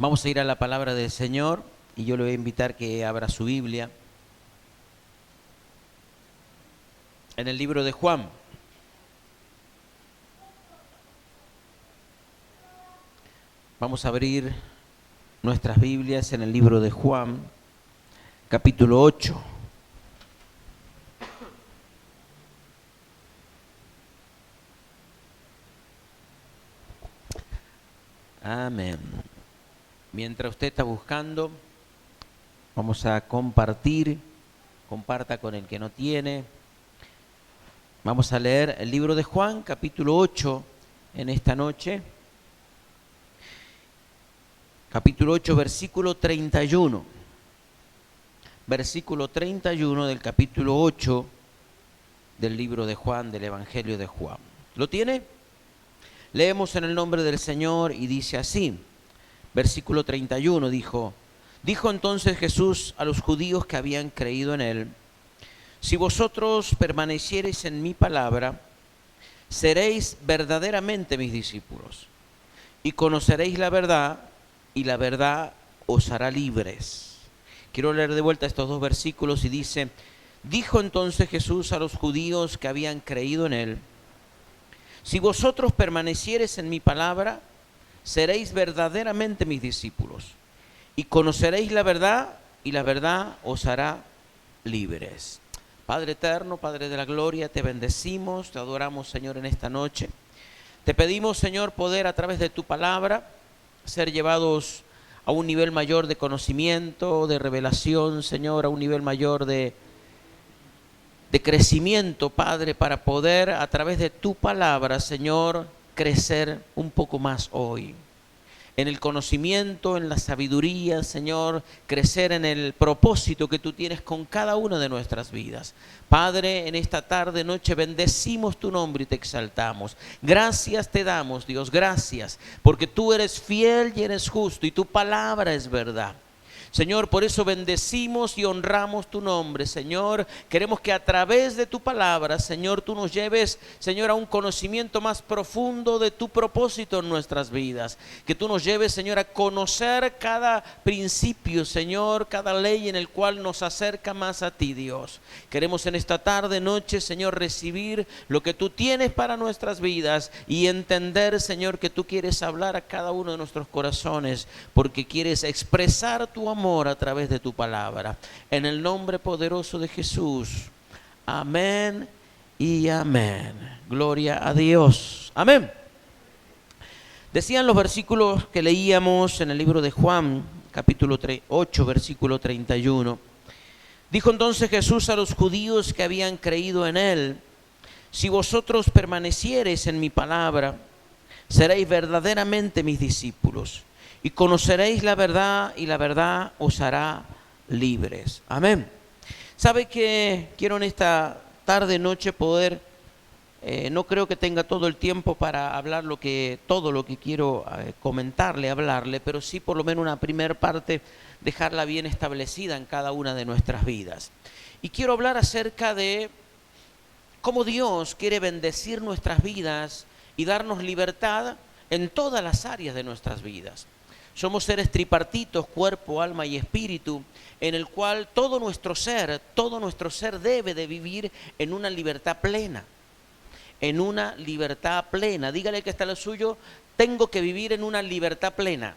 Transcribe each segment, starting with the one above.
Vamos a ir a la palabra del Señor y yo le voy a invitar que abra su Biblia en el libro de Juan. Vamos a abrir nuestras Biblias en el libro de Juan, capítulo 8. Amén. Mientras usted está buscando, vamos a compartir. Comparta con el que no tiene. Vamos a leer el libro de Juan, capítulo 8, en esta noche. Capítulo 8, versículo 31. Versículo 31 del capítulo 8 del libro de Juan, del Evangelio de Juan. ¿Lo tiene? Leemos en el nombre del Señor y dice así. Versículo 31 dijo entonces Jesús a los judíos que habían creído en él: si vosotros permaneciereis en mi palabra, seréis verdaderamente mis discípulos, y conoceréis la verdad, y la verdad os hará libres. Quiero leer de vuelta estos dos versículos y dice: dijo entonces Jesús a los judíos que habían creído en él: si vosotros permaneciereis en mi palabra, seréis verdaderamente mis discípulos, y conoceréis la verdad, y la verdad os hará libres. Padre eterno, Padre de la gloria, te bendecimos, te adoramos, Señor, en esta noche. Te pedimos, Señor, poder a través de tu palabra ser llevados a un nivel mayor de conocimiento, de revelación, Señor, a un nivel mayor de crecimiento, Padre, para poder a través de tu palabra, Señor, crecer un poco más hoy. En el conocimiento, en la sabiduría, Señor, crecer en el propósito que tú tienes con cada una de nuestras vidas. Padre, en esta tarde, noche, bendecimos tu nombre y te exaltamos. Gracias te damos, Dios, gracias, porque tú eres fiel y eres justo y tu palabra es verdad. Señor, por eso bendecimos y honramos tu nombre, Señor. Queremos que a través de tu palabra, Señor, tú nos lleves, Señor, a un conocimiento más profundo de tu propósito en nuestras vidas. Que tú nos lleves, Señor, a conocer cada principio, Señor, cada ley en el cual nos acerca más a ti, Dios. Queremos en esta tarde, noche, Señor, recibir lo que tú tienes para nuestras vidas y entender, Señor, que tú quieres hablar a cada uno de nuestros corazones, porque quieres expresar tu amor a través de tu palabra. En el nombre poderoso de Jesús. Amén y amén. Gloria a Dios. Amén. Decían los versículos que leíamos en el libro de Juan, capítulo 8, versículo 31. Dijo entonces Jesús a los judíos que habían creído en él: si vosotros permaneciereis en mi palabra, seréis verdaderamente mis discípulos, y conoceréis la verdad, y la verdad os hará libres. Amén. ¿Sabe que quiero en esta tarde, noche, poder, no creo que tenga todo el tiempo para hablar todo lo que quiero comentarle, hablarle, pero sí por lo menos una primera parte, dejarla bien establecida en cada una de nuestras vidas. Y quiero hablar acerca de cómo Dios quiere bendecir nuestras vidas y darnos libertad en todas las áreas de nuestras vidas. Somos seres tripartitos, cuerpo, alma y espíritu, en el cual todo nuestro ser debe de vivir en una libertad plena. En una libertad plena. Dígale que está lo suyo: tengo que vivir en una libertad plena.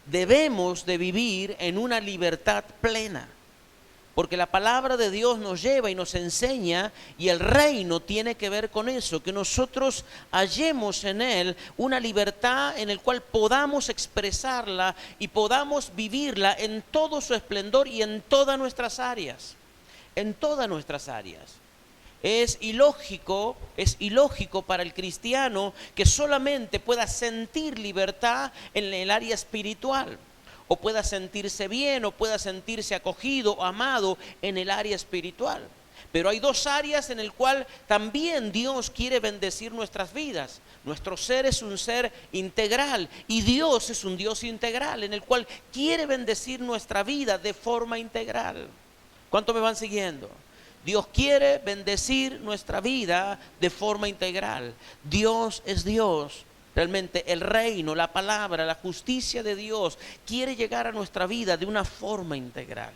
Debemos de vivir en una libertad plena. Porque la palabra de Dios nos lleva y nos enseña, y el reino tiene que ver con eso, que nosotros hallemos en él una libertad en el cual podamos expresarla y podamos vivirla en todo su esplendor y en todas nuestras áreas. En todas nuestras áreas. Es ilógico para el cristiano que solamente pueda sentir libertad en el área espiritual, o pueda sentirse bien, o pueda sentirse acogido o amado en el área espiritual. Pero hay dos áreas en el cual también Dios quiere bendecir nuestras vidas. Nuestro ser es un ser integral y Dios es un Dios integral, en el cual quiere bendecir nuestra vida de forma integral. ¿Cuánto me van siguiendo? Dios quiere bendecir nuestra vida de forma integral. Dios es Dios realmente el reino, la palabra, la justicia de Dios quiere llegar a nuestra vida de una forma integral,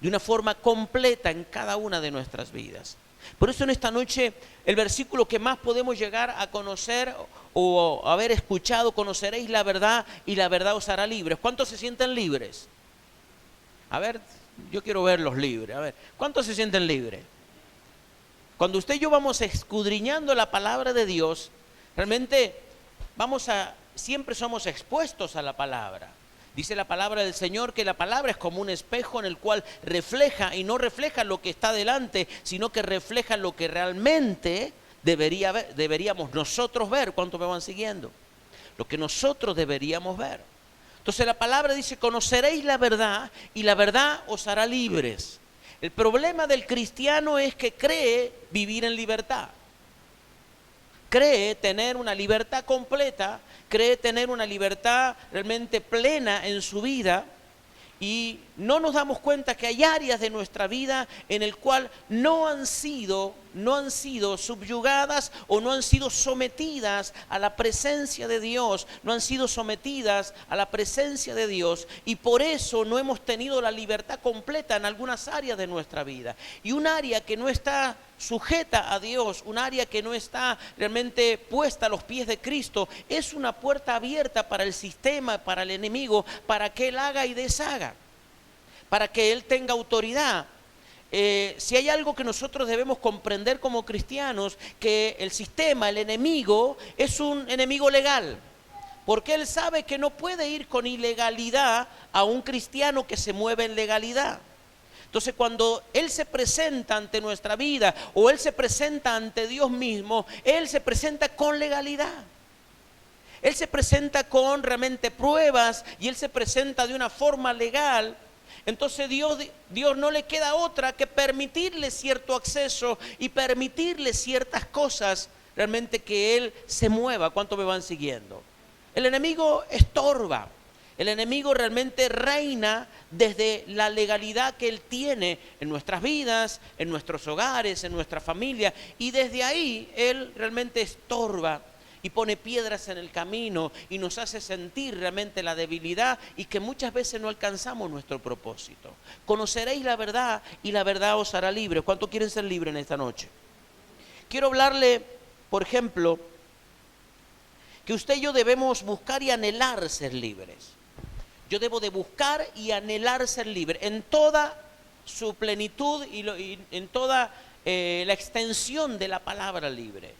de una forma completa en cada una de nuestras vidas. Por eso en esta noche el versículo que más podemos llegar a conocer o haber escuchado: conoceréis la verdad y la verdad os hará libres. ¿Cuántos se sienten libres? A ver, yo quiero verlos libres. A ver, ¿cuántos se sienten libres? Cuando usted y yo vamos escudriñando la palabra de Dios, realmente siempre somos expuestos a la palabra. Dice la palabra del Señor que la palabra es como un espejo en el cual refleja, y no refleja lo que está delante, sino que refleja lo que realmente deberíamos nosotros ver. ¿Cuántos me van siguiendo? Lo que nosotros deberíamos ver. Entonces la palabra dice: conoceréis la verdad y la verdad os hará libres. El problema del cristiano es que cree vivir en libertad. Cree tener una libertad completa, cree tener una libertad realmente plena en su vida, y no nos damos cuenta que hay áreas de nuestra vida en el cual no han sido subyugadas o no han sido sometidas a la presencia de Dios, no han sido sometidas a la presencia de Dios, y por eso no hemos tenido la libertad completa en algunas áreas de nuestra vida. Y un área que no está sujeta a Dios, un área que no está realmente puesta a los pies de Cristo, es una puerta abierta para el sistema, para el enemigo, para que él haga y deshaga, para que él tenga autoridad. Si hay algo que nosotros debemos comprender como cristianos, que el sistema, el enemigo, es un enemigo legal, porque él sabe que no puede ir con ilegalidad a un cristiano que se mueve en legalidad. Entonces, cuando él se presenta ante nuestra vida, o él se presenta ante Dios mismo, él se presenta con legalidad. Él se presenta con realmente pruebas, y él se presenta de una forma legal. Entonces Dios no le queda otra que permitirle cierto acceso y permitirle ciertas cosas realmente que él se mueva. ¿Cuánto me van siguiendo? El enemigo estorba. El enemigo realmente reina desde la legalidad que él tiene en nuestras vidas, en nuestros hogares, en nuestra familia, y desde ahí él realmente estorba y pone piedras en el camino y nos hace sentir realmente la debilidad, y que muchas veces no alcanzamos nuestro propósito. Conoceréis la verdad y la verdad os hará libres. ¿Cuántos quieren ser libres en esta noche? Quiero hablarle, por ejemplo, que usted y yo debemos buscar y anhelar ser libres. Yo debo de buscar y anhelar ser libre en toda su plenitud y en toda la extensión de la palabra libre.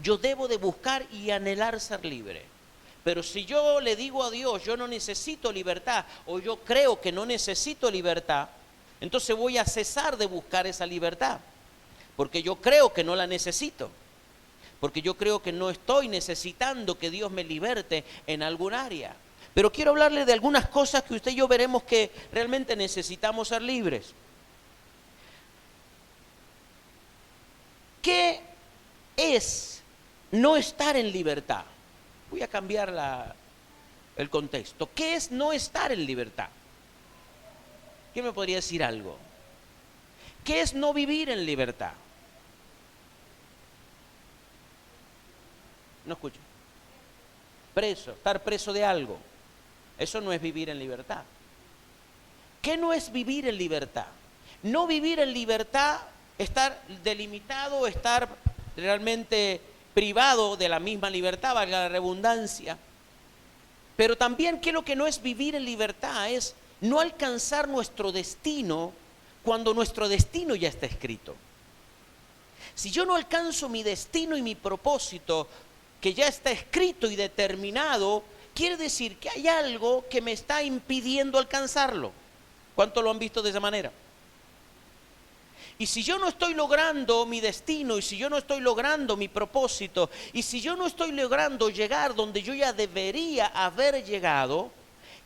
Yo debo de buscar y anhelar ser libre. Pero si yo le digo a Dios: yo no necesito libertad, o yo creo que no necesito libertad, entonces voy a cesar de buscar esa libertad, porque yo creo que no la necesito, porque yo creo que no estoy necesitando que Dios me liberte en algún área. Pero quiero hablarle de algunas cosas que usted y yo veremos que realmente necesitamos ser libres. ¿Qué es no estar en libertad? Voy a cambiar el contexto. ¿Qué es no estar en libertad? ¿Quién me podría decir algo? ¿Qué es no vivir en libertad? No escucho. Preso, estar preso de algo. Eso no es vivir en libertad. ¿Qué no es vivir en libertad? No vivir en libertad, estar delimitado, estar realmente privado de la misma libertad, valga la redundancia. Pero también, ¿qué es lo que no es vivir en libertad? Es no alcanzar nuestro destino cuando nuestro destino ya está escrito. Si yo no alcanzo mi destino y mi propósito, que ya está escrito y determinado, quiere decir que hay algo que me está impidiendo alcanzarlo. ¿Cuántos lo han visto de esa manera? Y si yo no estoy logrando mi destino, y si yo no estoy logrando mi propósito, y si yo no estoy logrando llegar donde yo ya debería haber llegado,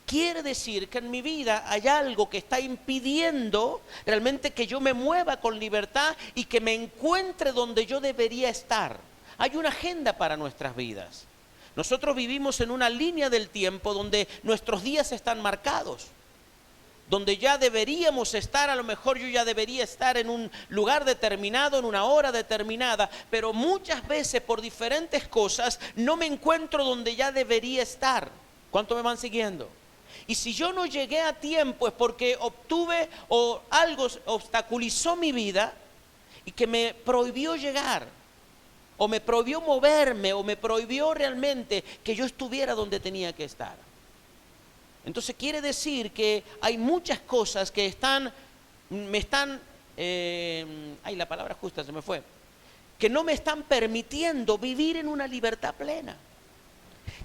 quiere decir que en mi vida hay algo que está impidiendo realmente que yo me mueva con libertad y que me encuentre donde yo debería estar. Hay una agenda para nuestras vidas. Nosotros vivimos en una línea del tiempo donde nuestros días están marcados. donde ya deberíamos estar, a lo mejor yo ya debería estar en un lugar determinado, en una hora determinada, pero muchas veces por diferentes cosas no me encuentro donde ya debería estar. ¿Cuánto me van siguiendo? Y si yo no llegué a tiempo es porque obtuve o algo obstaculizó mi vida y que me prohibió llegar, o me prohibió moverme, o me prohibió realmente que yo estuviera donde tenía que estar. Entonces quiere decir que hay muchas cosas que la palabra justa se me fue, que no me están permitiendo vivir en una libertad plena.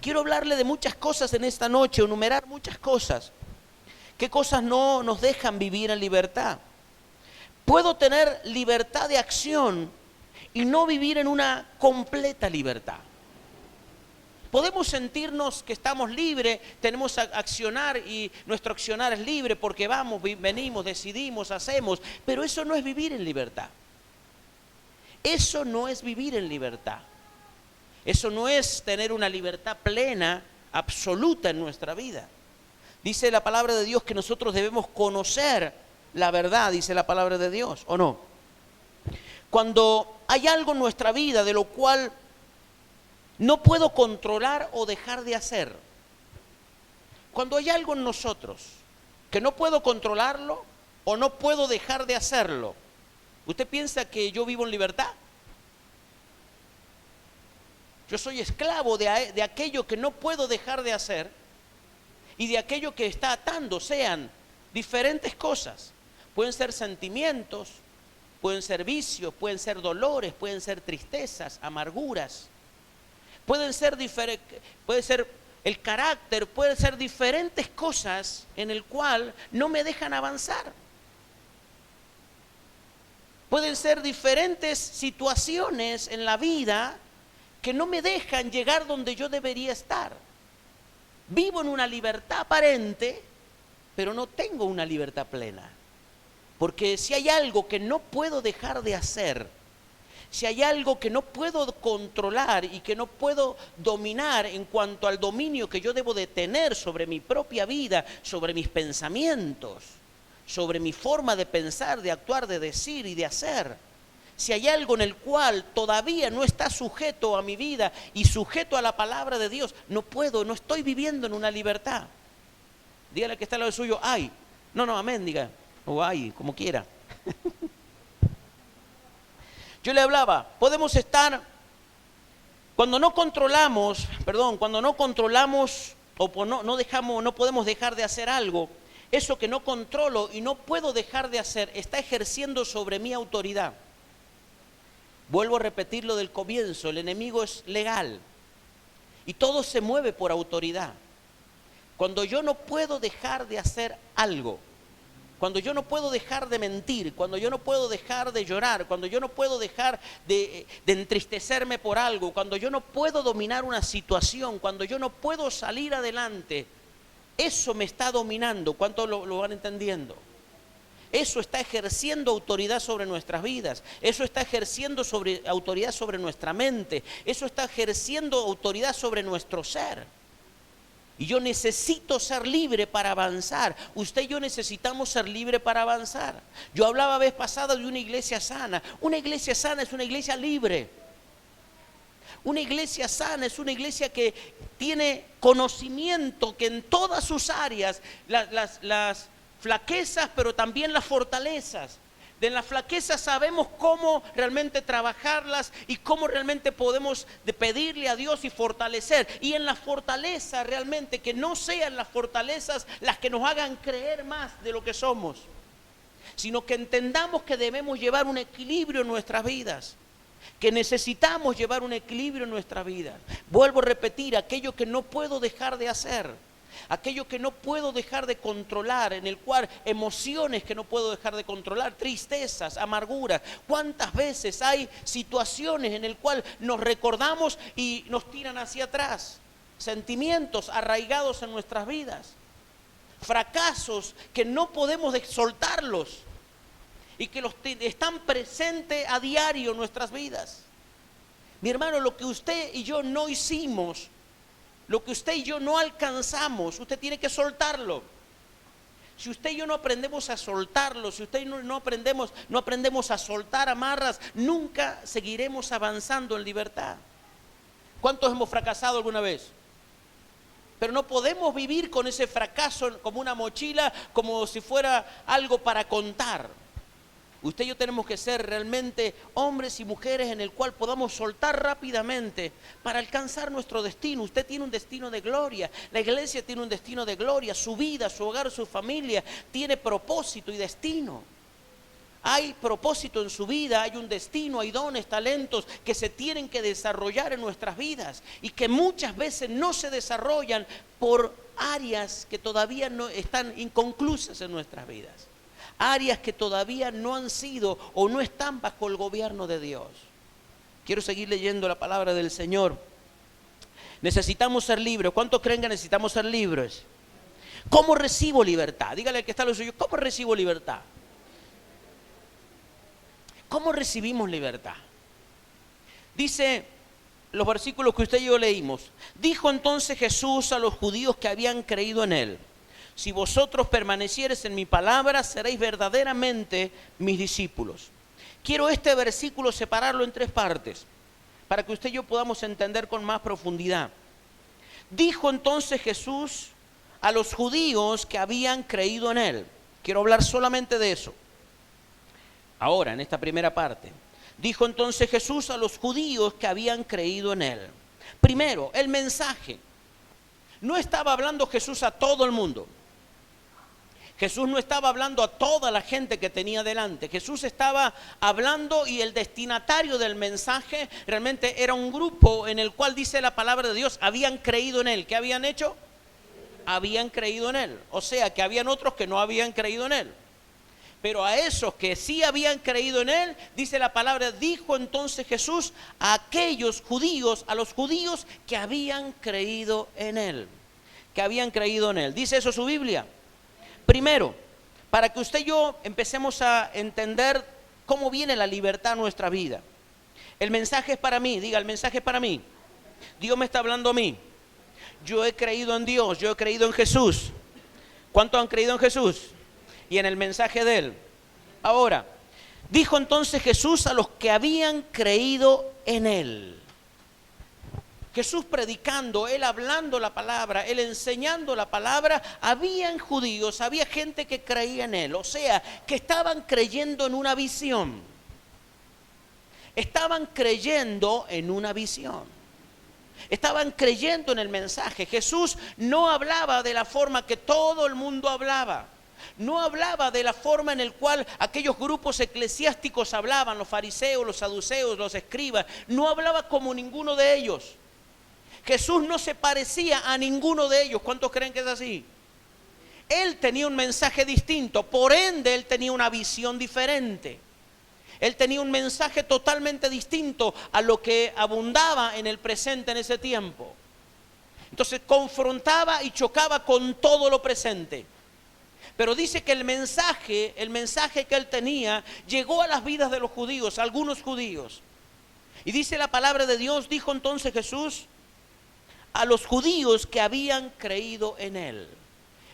Quiero hablarle de muchas cosas en esta noche, enumerar muchas cosas. ¿Qué cosas no nos dejan vivir en libertad? Puedo tener libertad de acción y no vivir en una completa libertad. Podemos sentirnos que estamos libres, tenemos a accionar y nuestro accionar es libre porque vamos, venimos, decidimos, hacemos, pero eso no es vivir en libertad. Eso no es vivir en libertad. Eso no es tener una libertad plena, absoluta en nuestra vida. Dice la palabra de Dios que nosotros debemos conocer la verdad, dice la palabra de Dios, ¿o no? Cuando hay algo en nuestra vida de lo cual no puedo controlar o dejar de hacer. Cuando hay algo en nosotros que no puedo controlarlo o no puedo dejar de hacerlo, ¿usted piensa que yo vivo en libertad? Yo soy esclavo de aquello que no puedo dejar de hacer y de aquello que está atando, sean diferentes cosas. Pueden ser sentimientos, pueden ser vicios, pueden ser dolores, pueden ser tristezas, amarguras. Puede ser el carácter, pueden ser diferentes cosas en el cual no me dejan avanzar. Pueden ser diferentes situaciones en la vida que no me dejan llegar donde yo debería estar. Vivo en una libertad aparente, pero no tengo una libertad plena. Porque si hay algo que no puedo dejar de hacer, si hay algo que no puedo controlar y que no puedo dominar en cuanto al dominio que yo debo de tener sobre mi propia vida, sobre mis pensamientos, sobre mi forma de pensar, de actuar, de decir y de hacer, si hay algo en el cual todavía no está sujeto a mi vida y sujeto a la palabra de Dios, no estoy viviendo en una libertad. Dígale que está al lado suyo, ay, no, amén, diga, o ay, como quiera. Yo le hablaba, podemos estar, cuando no controlamos o no podemos dejar de hacer algo, eso que no controlo y no puedo dejar de hacer está ejerciendo sobre mi autoridad. Vuelvo a repetir lo del comienzo, el enemigo es legal y todo se mueve por autoridad. Cuando yo no puedo dejar de hacer algo, cuando yo no puedo dejar de mentir, cuando yo no puedo dejar de llorar, cuando yo no puedo dejar de entristecerme por algo, cuando yo no puedo dominar una situación, cuando yo no puedo salir adelante, eso me está dominando. ¿Cuánto lo van entendiendo? Eso está ejerciendo autoridad sobre nuestras vidas, eso está ejerciendo autoridad sobre nuestra mente, eso está ejerciendo autoridad sobre nuestro ser. Y yo necesito ser libre para avanzar. Usted y yo necesitamos ser libre para avanzar. Yo hablaba vez pasada de una iglesia sana. Una iglesia sana es una iglesia libre. Una iglesia sana es una iglesia que tiene conocimiento, que en todas sus áreas, las flaquezas, pero también las fortalezas. De las flaquezas sabemos cómo realmente trabajarlas y cómo realmente podemos pedirle a Dios y fortalecer. Y en la fortaleza realmente que no sean las fortalezas las que nos hagan creer más de lo que somos, sino que entendamos que debemos llevar un equilibrio en nuestras vidas, que necesitamos llevar un equilibrio en nuestra vida. Vuelvo a repetir, aquello que no puedo dejar de hacer, aquello que no puedo dejar de controlar, en el cual emociones que no puedo dejar de controlar, tristezas, amarguras. ¿Cuántas veces hay situaciones en el cual nos recordamos y nos tiran hacia atrás? Sentimientos arraigados en nuestras vidas, fracasos que no podemos soltarlos y que están presentes a diario en nuestras vidas. Mi hermano, lo que usted y yo no hicimos, lo que usted y yo no alcanzamos, usted tiene que soltarlo. Si usted y yo no aprendemos a soltarlo, si usted y yo no aprendemos a soltar amarras, nunca seguiremos avanzando en libertad. ¿Cuántos hemos fracasado alguna vez? Pero no podemos vivir con ese fracaso como una mochila, como si fuera algo para contar. Usted y yo tenemos que ser realmente hombres y mujeres en el cual podamos soltar rápidamente para alcanzar nuestro destino. Usted tiene un destino de gloria, la iglesia tiene un destino de gloria, su vida, su hogar, su familia tiene propósito y destino. Hay propósito en su vida, hay un destino, hay dones, talentos que se tienen que desarrollar en nuestras vidas y que muchas veces no se desarrollan por áreas que todavía no están inconclusas en nuestras vidas. Áreas que todavía no han sido o no están bajo el gobierno de Dios. Quiero seguir leyendo la palabra del Señor. Necesitamos ser libres. ¿Cuántos creen que necesitamos ser libres? ¿Cómo recibo libertad? Dígale al que está a los suyos, ¿cómo recibo libertad? ¿Cómo recibimos libertad? Dice los versículos que usted y yo leímos. Dijo entonces Jesús a los judíos que habían creído en él: si vosotros permaneciereis en mi palabra, seréis verdaderamente mis discípulos. Quiero este versículo separarlo en tres partes, para que usted y yo podamos entender con más profundidad. Dijo entonces Jesús a los judíos que habían creído en él. Quiero hablar solamente de eso. Ahora, en esta primera parte. Dijo entonces Jesús a los judíos que habían creído en él. Primero, el mensaje. No estaba hablando Jesús a todo el mundo. Jesús no estaba hablando a toda la gente que tenía delante. Jesús estaba hablando y el destinatario del mensaje realmente era un grupo en el cual dice la palabra de Dios, habían creído en él. ¿Qué habían hecho? Habían creído en él. O sea que habían otros que no habían creído en él. Pero a esos que sí habían creído en él, dice la palabra, dijo entonces Jesús a aquellos judíos, a los judíos que habían creído en él. Que habían creído en él. ¿Dice eso su Biblia? Primero, para que usted y yo empecemos a entender cómo viene la libertad a nuestra vida. El mensaje es para mí, diga, el mensaje es para mí. Dios me está hablando a mí. Yo he creído en Dios, yo he creído en Jesús. ¿Cuántos han creído en Jesús? Y en el mensaje de él. Ahora, dijo entonces Jesús a los que habían creído en él. Jesús predicando, él hablando la palabra, él enseñando la palabra, habían judíos, había gente que creía en él, o sea, que estaban creyendo en una visión. Estaban creyendo en una visión. Estaban creyendo en el mensaje. Jesús no hablaba de la forma que todo el mundo hablaba. No hablaba de la forma en la cual aquellos grupos eclesiásticos hablaban, los fariseos, los saduceos, los escribas. No hablaba como ninguno de ellos. Jesús no se parecía a ninguno de ellos. ¿Cuántos creen que es así? Él tenía un mensaje distinto, por ende él tenía una visión diferente. Él tenía un mensaje totalmente distinto a lo que abundaba en el presente en ese tiempo. Entonces confrontaba y chocaba con todo lo presente. Pero dice que el mensaje que él tenía llegó a las vidas de los judíos, a algunos judíos. Y dice la palabra de Dios, dijo entonces Jesús a los judíos que habían creído en él.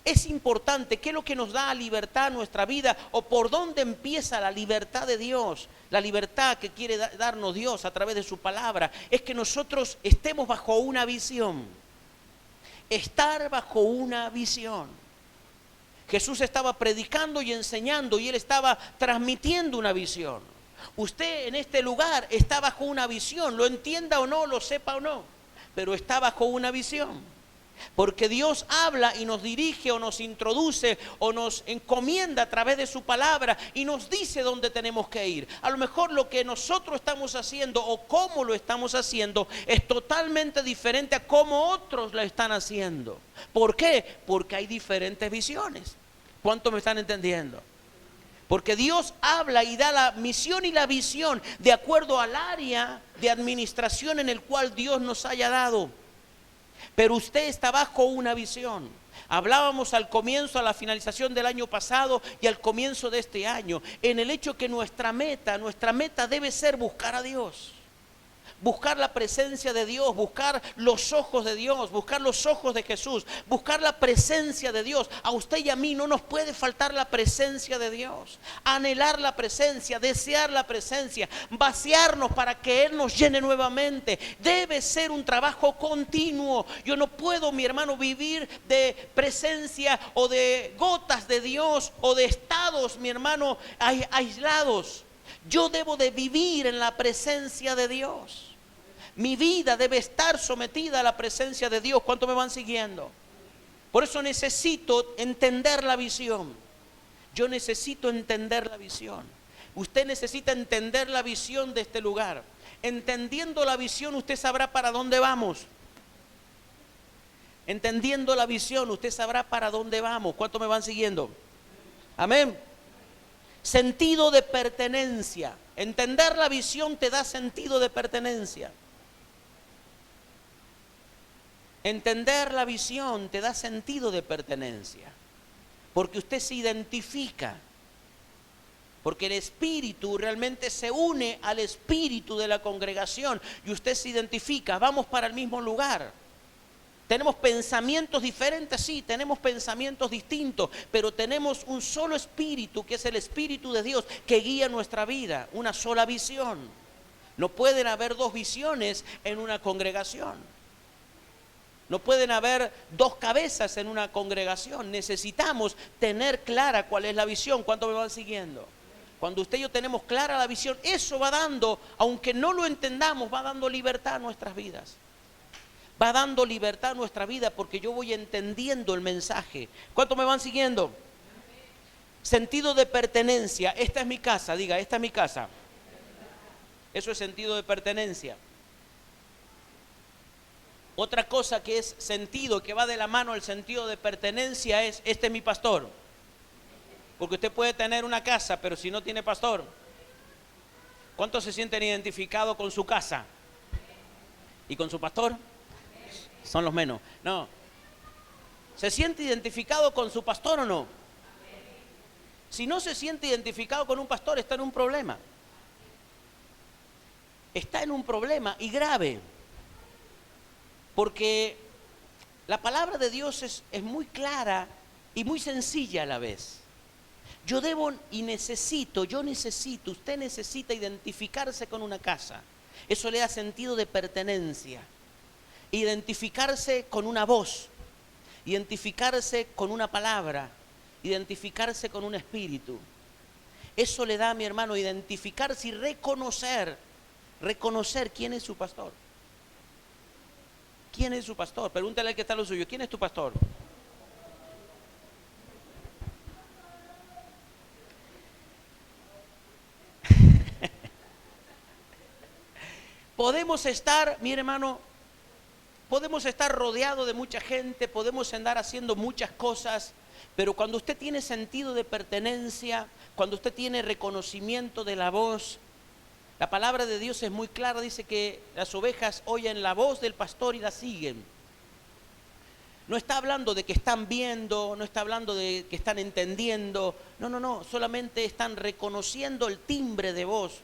Es importante, ¿qué es lo que nos da libertad a nuestra vida? ¿O por dónde empieza la libertad de Dios? La libertad que quiere darnos Dios a través de su palabra. Es que nosotros estemos bajo una visión. Estar bajo una visión. Jesús estaba predicando y enseñando y él estaba transmitiendo una visión. Usted en este lugar está bajo una visión, lo entienda o no, lo sepa o no, pero está bajo una visión. Porque Dios habla y nos dirige o nos introduce o nos encomienda a través de su palabra y nos dice dónde tenemos que ir. A lo mejor lo que nosotros estamos haciendo o cómo lo estamos haciendo es totalmente diferente a cómo otros lo están haciendo. ¿Por qué? Porque hay diferentes visiones. ¿Cuántos me están entendiendo? Porque Dios habla y da la misión y la visión de acuerdo al área de administración en el cual Dios nos haya dado. Pero usted está bajo una visión. Hablábamos al comienzo, a la finalización del año pasado y al comienzo de este año, en el hecho que nuestra meta debe ser buscar a Dios. buscar la presencia de Dios, buscar los ojos de Dios, buscar los ojos de Jesús, buscar la presencia de Dios. A usted y a mí no nos puede faltar la presencia de Dios. Anhelar la presencia, desear la presencia, vaciarnos para que Él nos llene nuevamente. Debe ser un trabajo continuo. Yo no puedo, mi hermano, vivir de presencia o de gotas de Dios o de estados, mi hermano, aislados. Yo debo de vivir en la presencia de Dios. Mi vida debe estar sometida a la presencia de Dios. ¿Cuánto me van siguiendo? Por eso necesito entender la visión. Yo necesito entender la visión. Usted necesita entender la visión de este lugar. Entendiendo la visión, usted sabrá para dónde vamos. Entendiendo la visión, usted sabrá para dónde vamos. ¿Cuánto me van siguiendo? Amén. Sentido de pertenencia. Entender la visión te da sentido de pertenencia. Entender la visión te da sentido de pertenencia. Porque usted se identifica. Porque el espíritu realmente se une al espíritu de la congregación. Y usted se identifica. Vamos para el mismo lugar. Tenemos pensamientos diferentes, sí, tenemos pensamientos distintos, pero tenemos un solo espíritu, que es el Espíritu de Dios, que guía nuestra vida, una sola visión. No pueden haber dos visiones en una congregación. No pueden haber dos cabezas en una congregación. Necesitamos tener clara cuál es la visión. ¿Cuánto me van siguiendo? Cuando usted y yo tenemos clara la visión, eso va dando, aunque no lo entendamos, va dando libertad a nuestras vidas. Va dando libertad a nuestra vida porque yo voy entendiendo el mensaje. ¿Cuánto me van siguiendo? Sentido de pertenencia. Esta es mi casa, diga, esta es mi casa. Eso es sentido de pertenencia. Otra cosa que es sentido, que va de la mano al sentido de pertenencia es, este es mi pastor. Porque usted puede tener una casa, pero si no tiene pastor, ¿cuántos se sienten identificados con su casa? ¿Y con su pastor? Son los menos. No. ¿Se siente identificado con su pastor o no? Si no se siente identificado con un pastor, está en un problema. Está en un problema y grave. Porque la palabra de Dios es muy clara y muy sencilla a la vez. Yo debo y necesito, usted necesita identificarse con una casa. Eso le da sentido de pertenencia. Identificarse con una voz, identificarse con una palabra, identificarse con un espíritu. Eso le da a mi hermano identificarse y reconocer quién es su pastor. ¿Quién es su pastor? Pregúntale al que está a lo suyo, ¿quién es tu pastor? Podemos estar, mi hermano, podemos estar rodeados de mucha gente, podemos andar haciendo muchas cosas, pero cuando usted tiene sentido de pertenencia, cuando usted tiene reconocimiento de la voz, la palabra de Dios es muy clara, dice que las ovejas oyen la voz del pastor y la siguen. No está hablando de que están viendo, no está hablando de que están entendiendo, no, solamente están reconociendo el timbre de voz,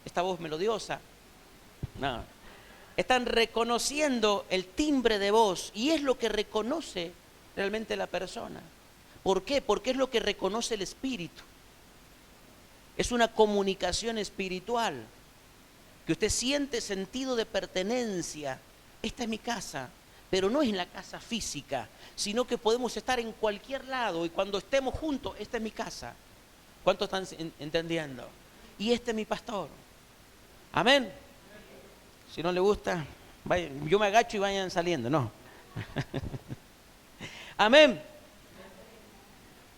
esta voz melodiosa, no. Están reconociendo el timbre de voz y es lo que reconoce realmente la persona. ¿Por qué? Porque es lo que reconoce el espíritu. Es una comunicación espiritual, que usted siente sentido de pertenencia. Esta es mi casa, pero no es en la casa física, sino que podemos estar en cualquier lado y cuando estemos juntos, esta es mi casa. ¿Cuántos están entendiendo? Y este es mi pastor. Amén. Si no le gusta, vayan, yo me agacho y vayan saliendo, no. Amén.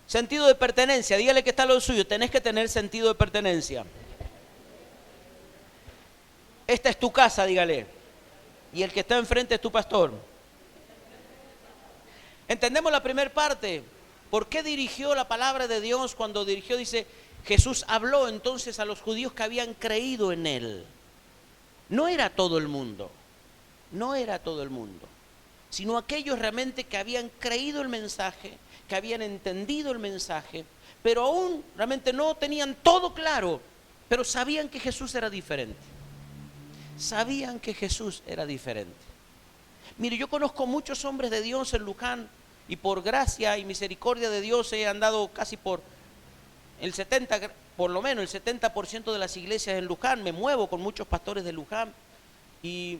Sentido de pertenencia, dígale que está lo suyo, tenés que tener sentido de pertenencia. Esta es tu casa, dígale. Y el que está enfrente es tu pastor. Entendemos la primera parte. ¿Por qué dirigió la palabra de Dios cuando dirigió? Dice, Jesús habló entonces a los judíos que habían creído en Él. No era todo el mundo, sino aquellos realmente que habían creído el mensaje, que habían entendido el mensaje, pero aún realmente no tenían todo claro, pero sabían que Jesús era diferente. sabían que Jesús era diferente. Mire, yo conozco muchos hombres de Dios en Luján y por gracia y misericordia de Dios he andado casi por el 70, por lo menos el 70% de las iglesias en Luján. Me muevo con muchos pastores de Luján y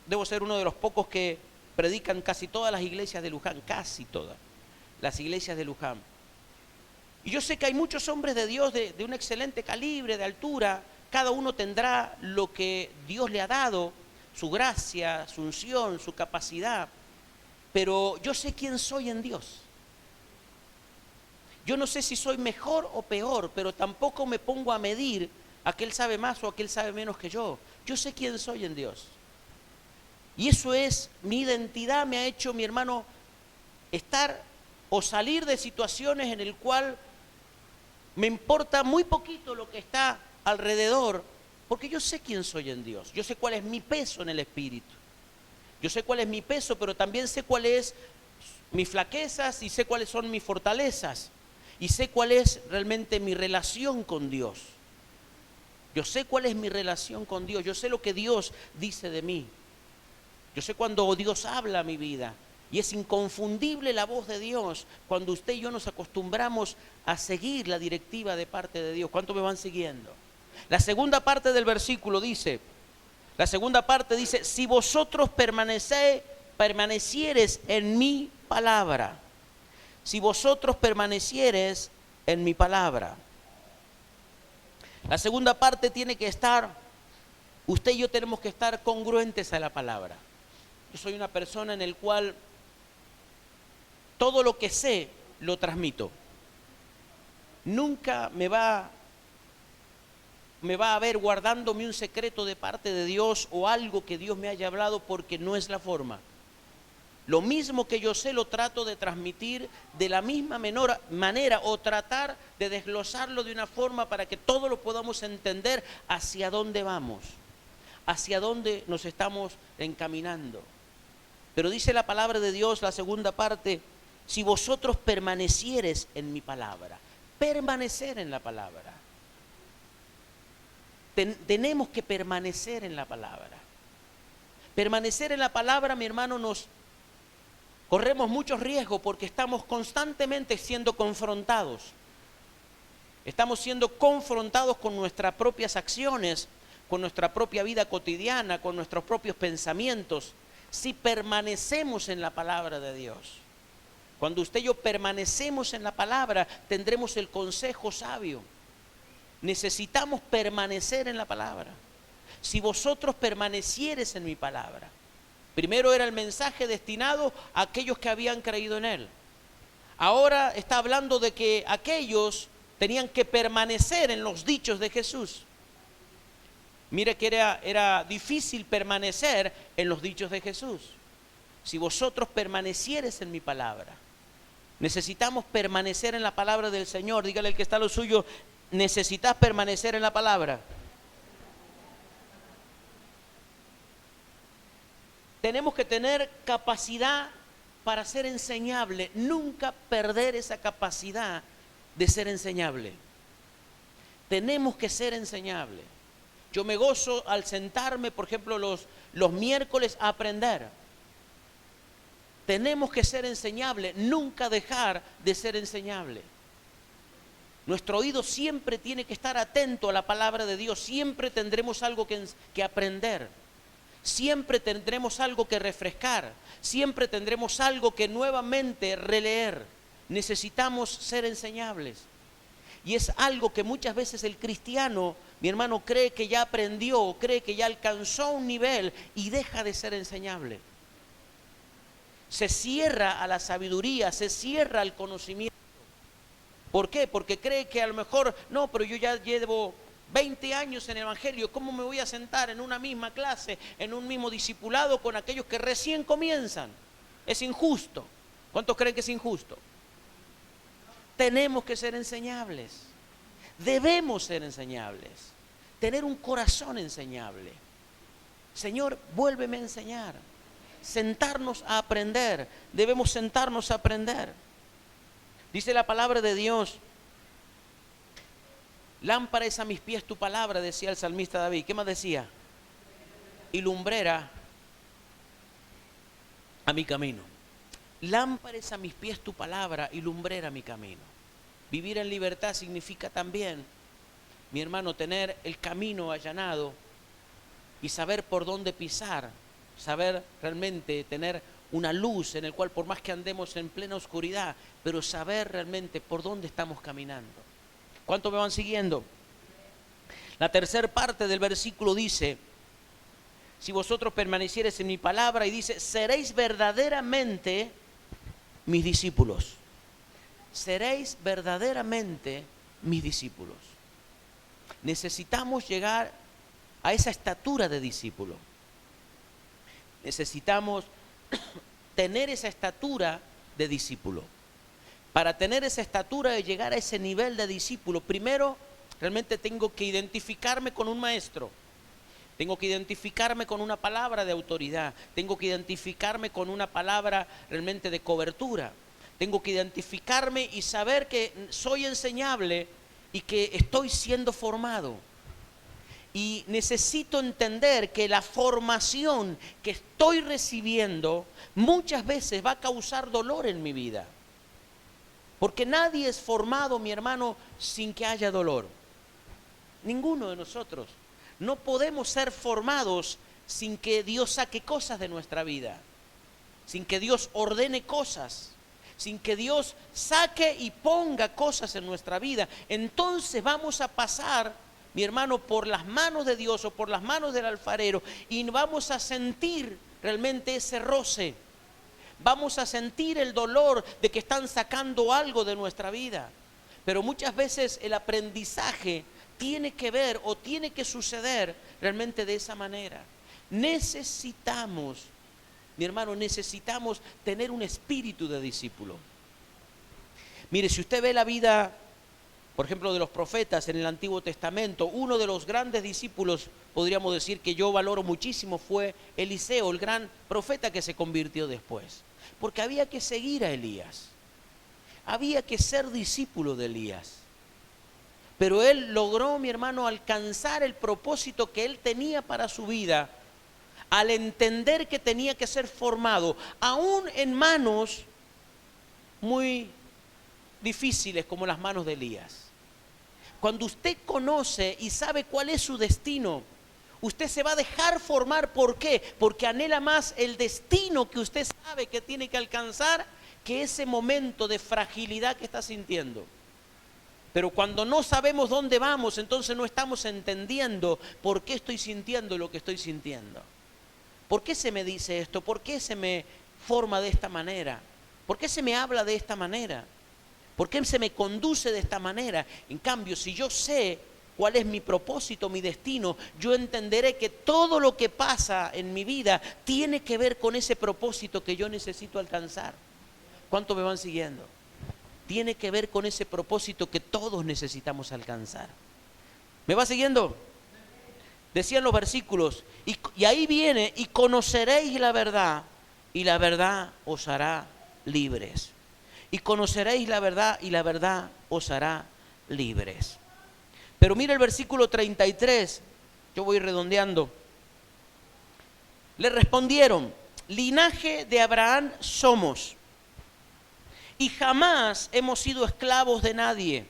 debo ser uno de los pocos que predican casi todas las iglesias de Luján, casi todas las iglesias de Luján. Y yo sé que hay muchos hombres de Dios de un excelente calibre, de altura. Cada uno tendrá lo que Dios le ha dado, su gracia, su unción, su capacidad. Pero yo sé quién soy en Dios. Yo no sé si soy mejor o peor, pero tampoco me pongo a medir aquel sabe más o aquel sabe menos que yo. Yo sé quién soy en Dios. Y eso es mi identidad, me ha hecho, mi hermano, estar o salir de situaciones en el cual me importa muy poquito lo que está alrededor, porque yo sé quién soy en Dios. Yo sé cuál es mi peso en el Espíritu. Yo sé cuál es mi peso, pero también sé cuáles mis flaquezas y sé cuáles son mis fortalezas. Y sé cuál es realmente mi relación con Dios. Yo sé cuál es mi relación con Dios. Yo sé lo que Dios dice de mí. Yo sé cuando Dios habla a mi vida. Y es inconfundible la voz de Dios cuando usted y yo nos acostumbramos a seguir la directiva de parte de Dios. ¿Cuánto me van siguiendo? La segunda parte del versículo dice, si vosotros permanecieres en mi palabra. Si vosotros permanecieres en mi palabra. La segunda parte tiene que estar, usted y yo tenemos que estar congruentes a la palabra. Yo soy una persona en el cual todo lo que sé lo transmito. Nunca me va a ver guardándome un secreto de parte de Dios o algo que Dios me haya hablado, porque no es la forma. Lo mismo que yo sé lo trato de transmitir de la misma manera o tratar de desglosarlo de una forma para que todos lo podamos entender hacia dónde vamos, hacia dónde nos estamos encaminando. Pero dice la palabra de Dios, la segunda parte, si vosotros permanecieres en mi palabra. Permanecer en la palabra. Tenemos que permanecer en la palabra. Permanecer en la palabra, mi hermano, corremos muchos riesgos porque estamos constantemente siendo confrontados. Estamos siendo confrontados con nuestras propias acciones, con nuestra propia vida cotidiana, con nuestros propios pensamientos. Si permanecemos en la palabra de Dios. Cuando usted y yo permanecemos en la palabra, tendremos el consejo sabio. Necesitamos permanecer en la palabra. Si vosotros permaneciereis en mi palabra. Primero era el mensaje destinado a aquellos que habían creído en él. Ahora está hablando de que aquellos tenían que permanecer en los dichos de Jesús. Mire que era difícil permanecer en los dichos de Jesús. Si vosotros permaneciereis en mi palabra. Necesitamos permanecer en la palabra del Señor. Dígale al que está a lo suyo, necesitas permanecer en la palabra. Tenemos que tener capacidad para ser enseñable. Nunca perder esa capacidad de ser enseñable. Tenemos que ser enseñable. Yo me gozo al sentarme, por ejemplo, los miércoles a aprender. Tenemos que ser enseñable, nunca dejar de ser enseñable. Nuestro oído siempre tiene que estar atento a la palabra de Dios. Siempre tendremos algo que aprender. Siempre tendremos algo que refrescar. Siempre tendremos algo que nuevamente releer. Necesitamos ser enseñables. Y es algo que muchas veces el cristiano, mi hermano, cree que ya aprendió, cree que ya alcanzó un nivel y deja de ser enseñable. Se cierra a la sabiduría, se cierra al conocimiento. ¿Por qué? Porque cree que a lo mejor, no, pero yo ya llevo 20 años en el Evangelio, ¿cómo me voy a sentar en una misma clase, en un mismo discipulado con aquellos que recién comienzan? Es injusto. ¿Cuántos creen que es injusto? Tenemos que ser enseñables. Debemos ser enseñables. Tener un corazón enseñable. Señor, vuélveme a enseñar. Sentarnos a aprender. Debemos sentarnos a aprender. Dice la palabra de Dios. Lámpara es a mis pies tu palabra, decía el salmista David. ¿Qué más decía? y lumbrera a mi camino. Lámpara es a mis pies tu palabra y lumbrera mi camino. Vivir en libertad significa también, mi hermano, tener el camino allanado y saber por dónde pisar, saber realmente tener una luz en el cual, por más que andemos en plena oscuridad, pero saber realmente por dónde estamos caminando. ¿Cuánto me van siguiendo? La tercera parte del versículo dice: si vosotros permaneciereis en mi palabra, y dice, seréis verdaderamente mis discípulos. Seréis verdaderamente mis discípulos. Necesitamos llegar a esa estatura de discípulo. Necesitamos tener esa estatura de discípulo. Para tener esa estatura y llegar a ese nivel de discípulo, primero realmente tengo que identificarme con un maestro. Tengo que identificarme con una palabra de autoridad. Tengo que identificarme con una palabra realmente de cobertura. Tengo que identificarme y saber que soy enseñable y que estoy siendo formado. Y necesito entender que la formación que estoy recibiendo muchas veces va a causar dolor en mi vida. Porque nadie es formado, mi hermano, sin que haya dolor. Ninguno de nosotros. No podemos ser formados sin que Dios saque cosas de nuestra vida, sin que Dios ordene cosas, sin que Dios saque y ponga cosas en nuestra vida. Entonces vamos a pasar, mi hermano, por las manos de Dios o por las manos del alfarero y vamos a sentir realmente ese roce. Vamos a sentir el dolor de que están sacando algo de nuestra vida. Pero muchas veces el aprendizaje tiene que ver o tiene que suceder realmente de esa manera. Necesitamos, mi hermano, necesitamos tener un espíritu de discípulo. Mire, si usted ve la vida, por ejemplo, de los profetas en el Antiguo Testamento, uno de los grandes discípulos, podríamos decir que yo valoro muchísimo, fue Eliseo, el gran profeta que se convirtió después. Porque había que seguir a Elías. Había que ser discípulo de Elías. Pero él logró, mi hermano, alcanzar el propósito que él tenía para su vida al entender que tenía que ser formado, aún en manos muy difíciles como las manos de Elías. Cuando usted conoce y sabe cuál es su destino, usted se va a dejar formar. ¿Por qué? Porque anhela más el destino que usted sabe que tiene que alcanzar que ese momento de fragilidad que está sintiendo. Pero cuando no sabemos dónde vamos, entonces no estamos entendiendo por qué estoy sintiendo lo que estoy sintiendo. ¿Por qué se me dice esto? ¿Por qué se me forma de esta manera? ¿Por qué se me habla de esta manera? ¿Por qué se me conduce de esta manera? En cambio, si yo sé cuál es mi propósito, mi destino, yo entenderé que todo lo que pasa en mi vida tiene que ver con ese propósito que yo necesito alcanzar. ¿Cuánto me van siguiendo? Tiene que ver con ese propósito que todos necesitamos alcanzar. ¿Me va siguiendo? Decían los versículos, y ahí viene, y conoceréis la verdad, y la verdad os hará libres. Y conoceréis la verdad, y la verdad os hará libres. Pero mira el versículo 33, yo voy redondeando. Le respondieron, linaje de Abraham somos, y jamás hemos sido esclavos de nadie.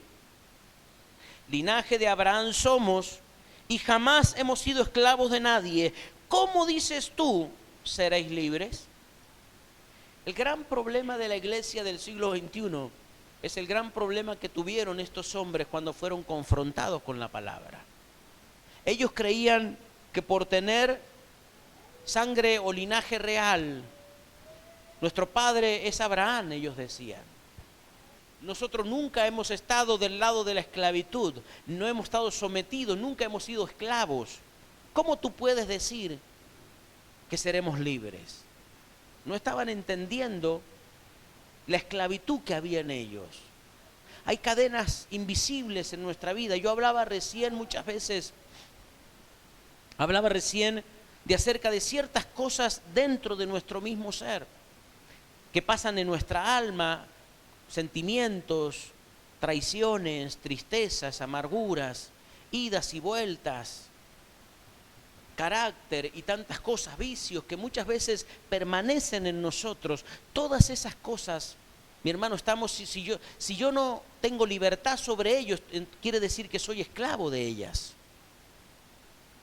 Linaje de Abraham somos y jamás hemos sido esclavos de nadie. ¿Cómo dices tú, seréis libres? El gran problema de la iglesia del siglo XXI es el gran problema que tuvieron estos hombres cuando fueron confrontados con la palabra. Ellos creían que por tener sangre o linaje real, nuestro padre es Abraham, ellos decían. Nosotros nunca hemos estado del lado de la esclavitud, no hemos estado sometidos, nunca hemos sido esclavos. ¿Cómo tú puedes decir que seremos libres? No estaban entendiendo la esclavitud que había en ellos. Hay cadenas invisibles en nuestra vida. Yo hablaba recién de acerca de ciertas cosas dentro de nuestro mismo ser, que pasan en nuestra alma, sentimientos, traiciones, tristezas, amarguras, idas y vueltas. carácter y tantas cosas, vicios que muchas veces permanecen en nosotros, todas esas cosas, mi hermano, si yo no tengo libertad sobre ellos, quiere decir que soy esclavo de ellas.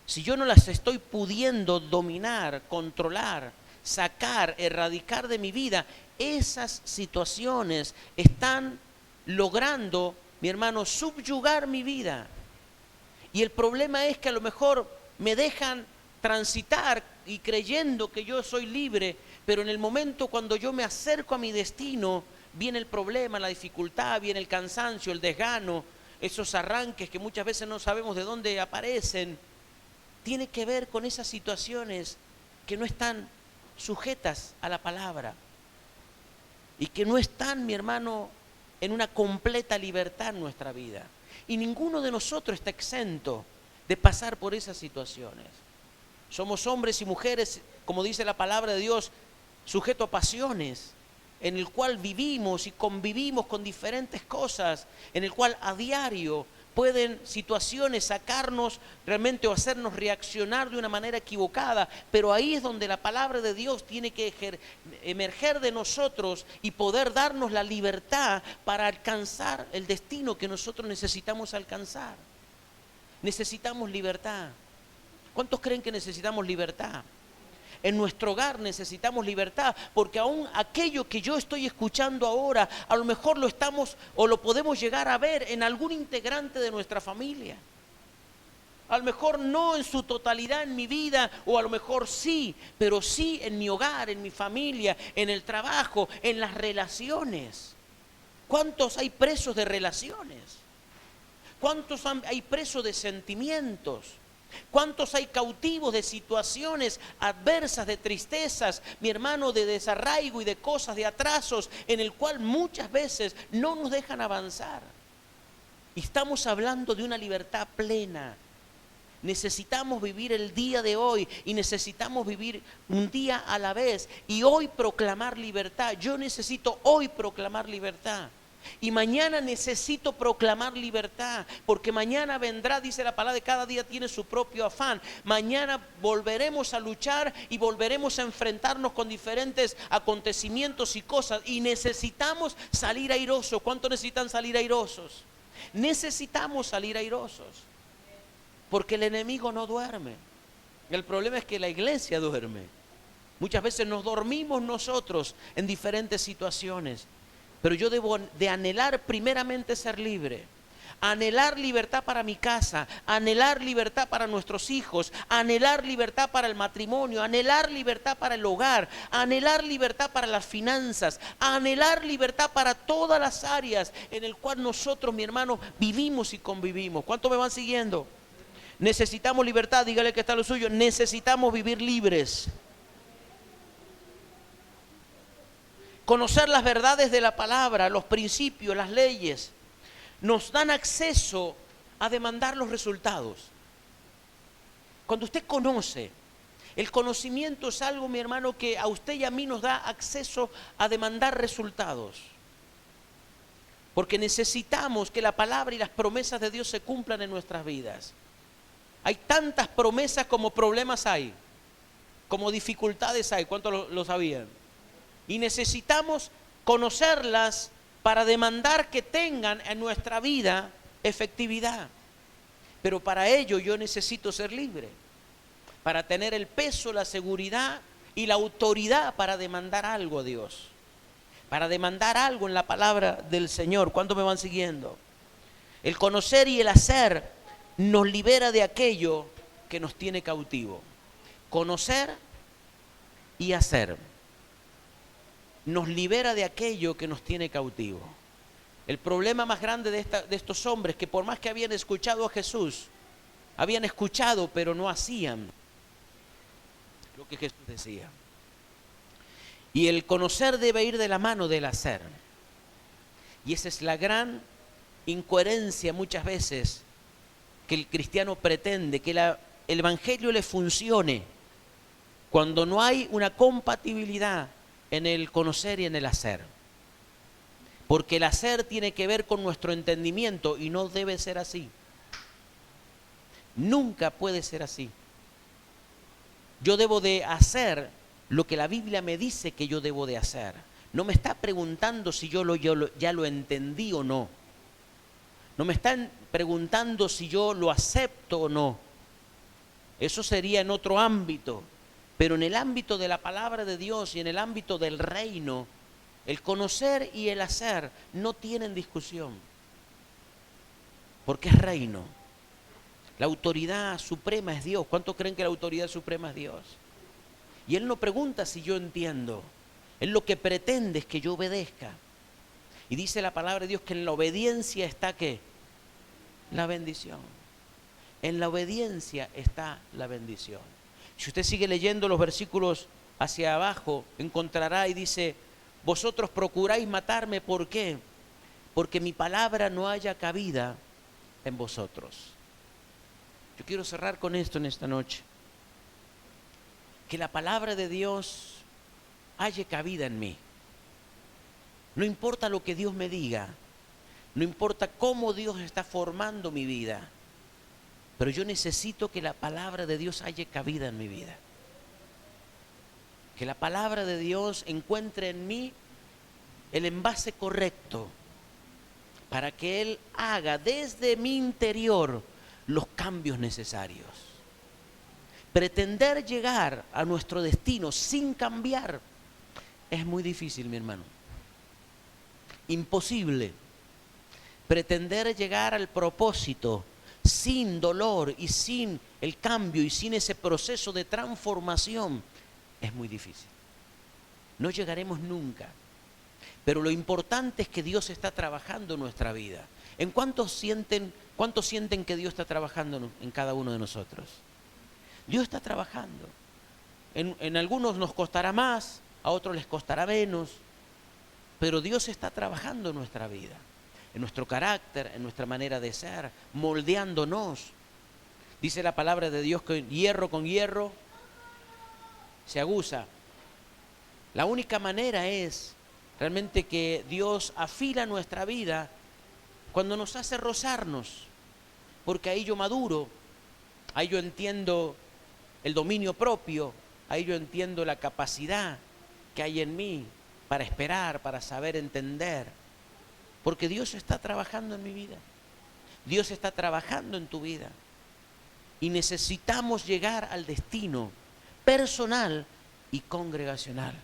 Si yo no las estoy pudiendo dominar, controlar, sacar, erradicar de mi vida, esas situaciones están logrando, mi hermano, subyugar mi vida. Y el problema es que a lo mejor me dejan transitar y creyendo que yo soy libre, pero en el momento cuando yo me acerco a mi destino, viene el problema, la dificultad, viene el cansancio, el desgano, esos arranques que muchas veces no sabemos de dónde aparecen. Tiene que ver con esas situaciones que no están sujetas a la palabra y que no están, mi hermano, en una completa libertad en nuestra vida. Y ninguno de nosotros está exento de pasar por esas situaciones. Somos hombres y mujeres, como dice la palabra de Dios, sujetos a pasiones, en el cual vivimos y convivimos con diferentes cosas, en el cual a diario pueden situaciones sacarnos realmente o hacernos reaccionar de una manera equivocada, pero ahí es donde la palabra de Dios tiene que emerger de nosotros y poder darnos la libertad para alcanzar el destino que nosotros necesitamos alcanzar. Necesitamos libertad. ¿Cuántos creen que necesitamos libertad? En nuestro hogar necesitamos libertad, porque aún aquello que yo estoy escuchando ahora, a lo mejor lo estamos o lo podemos llegar a ver en algún integrante de nuestra familia. A lo mejor no en su totalidad en mi vida, o a lo mejor sí, pero sí en mi hogar, en mi familia, en el trabajo, en las relaciones. ¿Cuántos hay presos de relaciones? ¿Cuántos hay presos de sentimientos? ¿Cuántos hay cautivos de situaciones adversas, de tristezas, mi hermano, de desarraigo y de cosas, de atrasos, en el cual muchas veces no nos dejan avanzar? Y estamos hablando de una libertad plena. Necesitamos vivir el día de hoy y necesitamos vivir un día a la vez y hoy proclamar libertad. Yo necesito hoy proclamar libertad. Y mañana necesito proclamar libertad, porque mañana vendrá, dice la palabra, de cada día tiene su propio afán. Mañana volveremos a luchar y volveremos a enfrentarnos con diferentes acontecimientos y cosas, y necesitamos salir airosos. ¿Cuántos necesitan salir airosos? Necesitamos salir airosos, porque el enemigo no duerme. El problema es que la iglesia duerme. Muchas veces nos dormimos nosotros en diferentes situaciones. Pero yo debo de anhelar primeramente ser libre, anhelar libertad para mi casa, anhelar libertad para nuestros hijos, anhelar libertad para el matrimonio, anhelar libertad para el hogar, anhelar libertad para las finanzas, anhelar libertad para todas las áreas en el cual nosotros, mi hermano, vivimos y convivimos. ¿Cuántos me van siguiendo? Necesitamos libertad, dígale que está lo suyo, necesitamos vivir libres. Conocer las verdades de la palabra, los principios, las leyes, nos dan acceso a demandar los resultados. Cuando usted conoce, el conocimiento es algo, mi hermano, que a usted y a mí nos da acceso a demandar resultados. Porque necesitamos que la palabra y las promesas de Dios se cumplan en nuestras vidas. Hay tantas promesas como problemas hay, como dificultades hay. ¿Cuántos lo sabían? Y necesitamos conocerlas para demandar que tengan en nuestra vida efectividad. Pero para ello yo necesito ser libre, para tener el peso, la seguridad y la autoridad para demandar algo a Dios, para demandar algo en la palabra del Señor. ¿Cuántos me van siguiendo? El conocer y el hacer nos libera de aquello que nos tiene cautivo. Conocer y hacer nos libera de aquello que nos tiene cautivo. El problema más grande de estos hombres, que por más que habían escuchado a Jesús, habían escuchado pero no hacían lo que Jesús decía. Y el conocer debe ir de la mano del hacer. Y esa es la gran incoherencia muchas veces que el cristiano pretende, que el evangelio le funcione cuando no hay una compatibilidad en el conocer y en el hacer. Porque el hacer tiene que ver con nuestro entendimiento y no debe ser así. Nunca puede ser así. Yo debo de hacer lo que la Biblia me dice que yo debo de hacer. No me está preguntando si ya lo entendí o no. No me están preguntando si yo lo acepto o no. Eso sería en otro ámbito. Pero en el ámbito de la palabra de Dios y en el ámbito del reino, el conocer y el hacer no tienen discusión. Porque es reino. La autoridad suprema es Dios. ¿Cuántos creen que la autoridad suprema es Dios? Y Él no pregunta si yo entiendo. Él lo que pretende es que yo obedezca. Y dice la palabra de Dios que en la obediencia está ¿qué? La bendición. En la obediencia está la bendición. Si usted sigue leyendo los versículos hacia abajo, encontrará y dice, vosotros procuráis matarme, ¿por qué? Porque mi palabra no haya cabida en vosotros. Yo quiero cerrar con esto en esta noche. Que la palabra de Dios haya cabida en mí. No importa lo que Dios me diga, no importa cómo Dios está formando mi vida, pero yo necesito que la palabra de Dios haya cabida en mi vida. Que la palabra de Dios encuentre en mí el envase correcto para que Él haga desde mi interior los cambios necesarios. Pretender llegar a nuestro destino sin cambiar es muy difícil, mi hermano. Imposible. Pretender llegar al propósito sin dolor y sin el cambio y sin ese proceso de transformación es muy difícil. No llegaremos nunca. Pero lo importante es que Dios está trabajando en nuestra vida. ¿En cuántos sienten que Dios está trabajando en cada uno de nosotros? Dios está trabajando. En algunos nos costará más, a otros les costará menos, pero Dios está trabajando en nuestra vida, en nuestro carácter, en nuestra manera de ser, moldeándonos. Dice la palabra de Dios que hierro con hierro se aguza. La única manera es realmente que Dios afila nuestra vida cuando nos hace rozarnos, porque ahí yo maduro, ahí yo entiendo el dominio propio, ahí yo entiendo la capacidad que hay en mí para esperar, para saber entender, porque Dios está trabajando en mi vida, Dios está trabajando en tu vida y necesitamos llegar al destino personal y congregacional.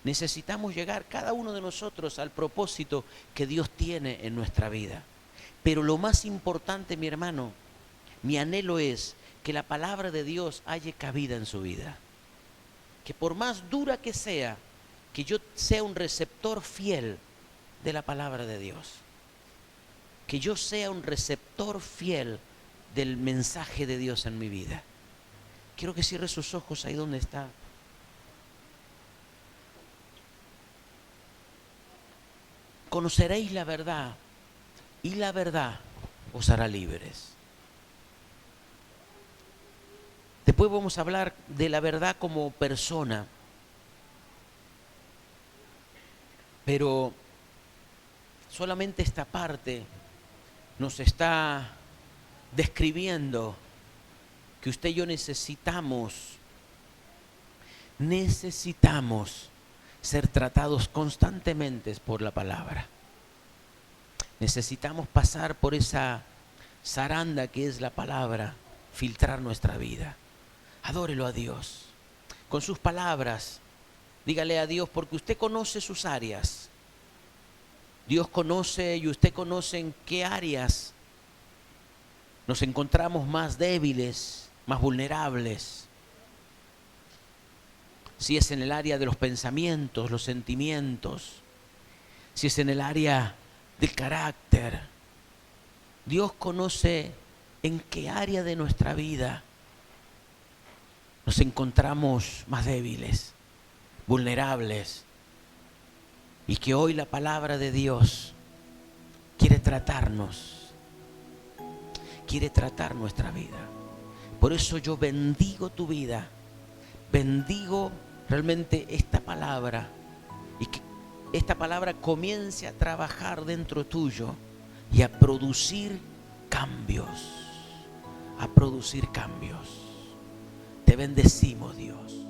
Necesitamos llegar cada uno de nosotros al propósito que Dios tiene en nuestra vida. Pero lo más importante, mi hermano, mi anhelo es que la palabra de Dios haya cabida en su vida. Que por más dura que sea, que yo sea un receptor fiel de la palabra de Dios. Que yo sea un receptor fiel del mensaje de Dios en mi vida. Quiero que cierre sus ojos ahí donde está. Conoceréis la verdad y la verdad os hará libres. Después vamos a hablar de la verdad como persona, pero solamente esta parte nos está describiendo que usted y yo necesitamos ser tratados constantemente por la palabra. Necesitamos pasar por esa zaranda que es la palabra, filtrar nuestra vida. Adórelo a Dios con sus palabras. Dígale a Dios, porque usted conoce sus áreas. Dios conoce y usted conoce en qué áreas nos encontramos más débiles, más vulnerables. Si es en el área de los pensamientos, los sentimientos, si es en el área del carácter. Dios conoce en qué área de nuestra vida nos encontramos más débiles, vulnerables, y que hoy la palabra de Dios quiere tratarnos, quiere tratar nuestra vida. Por eso yo bendigo tu vida, bendigo realmente esta palabra, y que esta palabra comience a trabajar dentro tuyo y a producir cambios, a producir cambios. Te bendecimos, Dios.